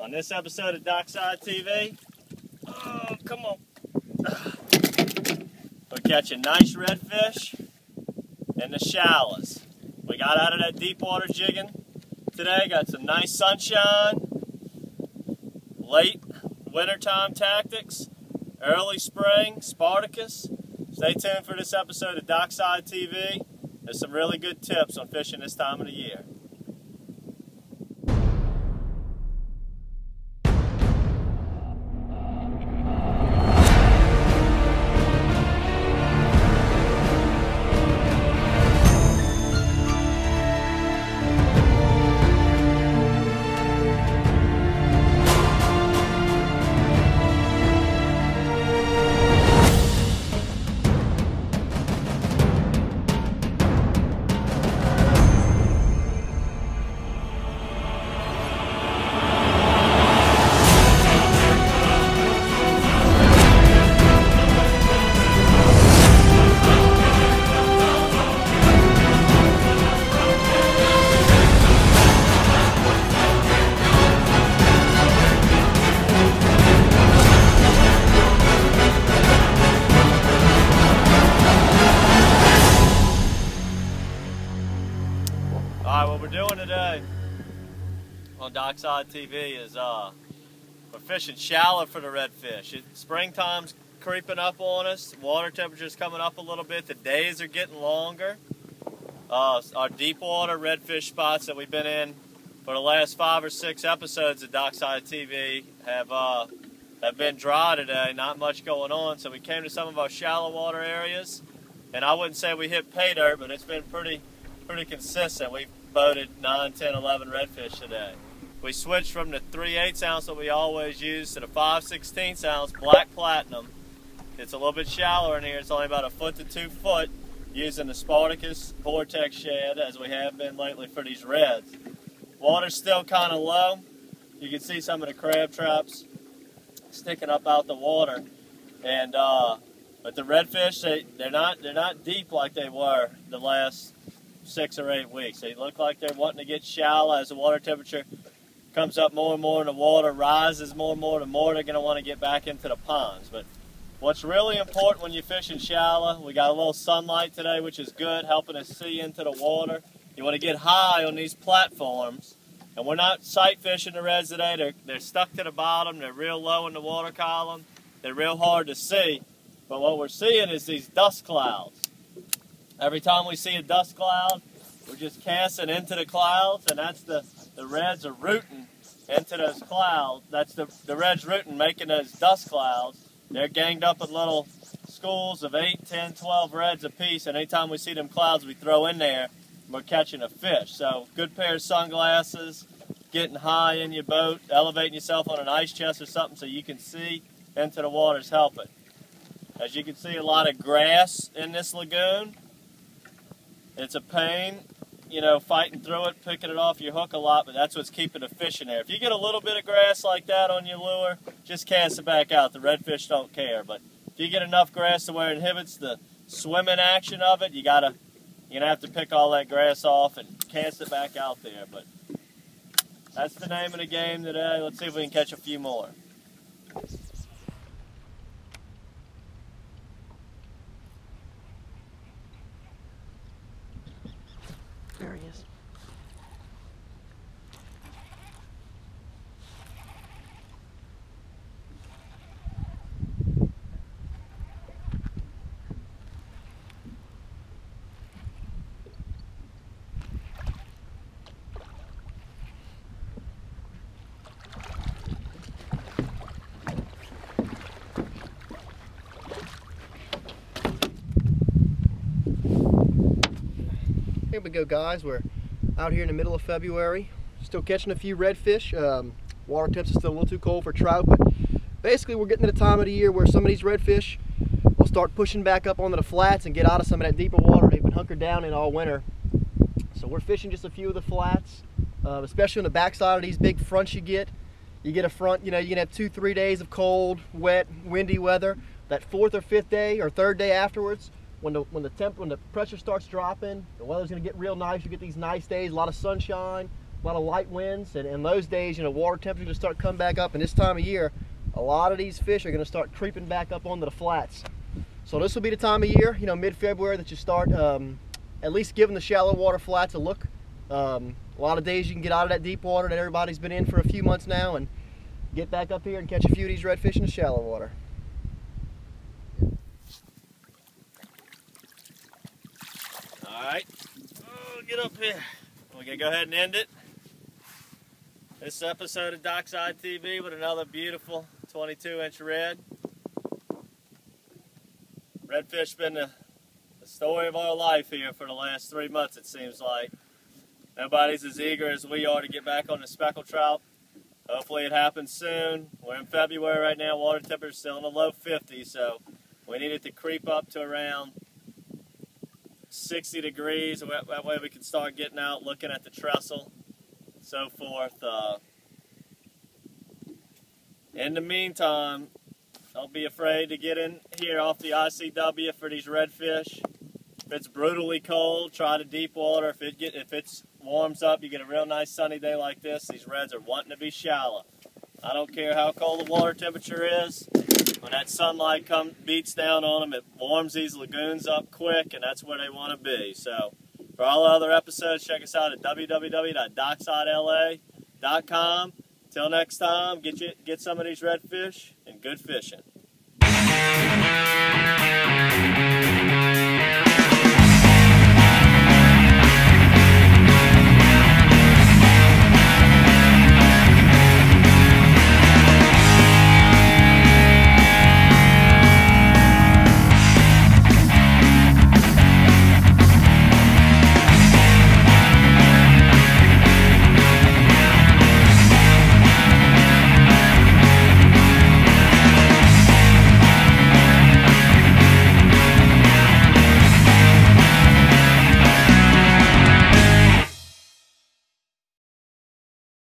On this episode of DockSide TV, oh, come on. We're catching nice redfish in the shallows. We got out of that deep water jigging today, got some nice sunshine, late wintertime tactics, early spring, Spartacus. Stay tuned for this episode of DockSide TV. There's some really good tips on fishing this time of the year. Alright, what we're doing today on DockSide TV is we're fishing shallow for the redfish. Springtime's creeping up on us, water temperature's coming up a little bit, the days are getting longer. Our deep water redfish spots that we've been in for the last 5 or 6 episodes of DockSide TV have been dry today, not much going on, so we came to some of our shallow water areas, and I wouldn't say we hit pay dirt, but it's been pretty consistent. We've boated 9, 10, 11 redfish today. We switched from the 3/8 ounce that we always use to the 5/16 ounce black platinum. It's a little bit shallower in here. It's only about 1 foot to 2 foot, using the Shad-Vortex shad as we have been lately for these reds. Water's still kind of low. You can see some of the crab traps sticking up out the water, and but the redfish they're not deep like they were the last 6 or 8 weeks. They look like they're wanting to get shallow. As the water temperature comes up more and more and the water rises more and more, the more they're going to want to get back into the ponds. But what's really important when you're fishing shallow, we got a little sunlight today, which is good, helping us see into the water. You want to get high on these platforms, and we're not sight fishing the reds today. They're stuck to the bottom. They're real low in the water column. They're real hard to see. But what we're seeing is these dust clouds. Every time we see a dust cloud, we're just casting into the clouds, and that's the reds are rooting into those clouds. That's the reds rooting, making those dust clouds. They're ganged up in little schools of 8, 10, 12 reds apiece, and anytime we see them clouds, we throw in there, and we're catching a fish. So good pair of sunglasses, getting high in your boat, elevating yourself on an ice chest or something so you can see into the water is helping. As you can see, a lot of grass in this lagoon. It's a pain, you know, fighting through it, picking it off your hook a lot, but that's what's keeping the fish in there. If you get a little bit of grass like that on your lure, just cast it back out. The redfish don't care. But if you get enough grass to where it inhibits the swimming action of it, you're gonna have to pick all that grass off and cast it back out there. But that's the name of the game today. Let's see if we can catch a few more. There he is. Here we go, guys. We're out here in the middle of February, still catching a few redfish. Water temps are still a little too cold for trout, but basically we're getting to the time of the year where some of these redfish will start pushing back up onto the flats and get out of some of that deeper water they've been hunkered down in all winter. So we're fishing just a few of the flats, especially on the backside of these big fronts you get. You get a front, you know, you can have 2-3 days of cold, wet, windy weather. That 4th or 5th day or 3rd day afterwards, when the pressure starts dropping, the weather's going to get real nice. You get these nice days, a lot of sunshine, a lot of light winds, and in those days, you know, water temperatures will start coming back up, and this time of year, a lot of these fish are going to start creeping back up onto the flats. So this will be the time of year, you know, mid-February, that you start at least giving the shallow water flats a look. A lot of days you can get out of that deep water that everybody's been in for a few months now and get back up here and catch a few of these redfish in the shallow water. Alright, get up here. We're going to go ahead and end it. This episode of DockSide TV with another beautiful 22-inch red. Redfish been the story of our life here for the last 3 months, it seems like. Nobody's as eager as we are to get back on the speckled trout. Hopefully it happens soon. We're in February right now. Water temperature's still in the low 50s, so we need it to creep up to around 60 degrees. That way we can start getting out, looking at the trestle, so forth. In the meantime, don't be afraid to get in here off the ICW for these redfish. If it's brutally cold, try the deep water. If it warms up, you get a real nice sunny day like this, these reds are wanting to be shallow. I don't care how cold the water temperature is. When that sunlight beats down on them, it warms these lagoons up quick, and that's where they want to be. So, for all other episodes, check us out at www.docksidela.com. Till next time, get some of these redfish and good fishing.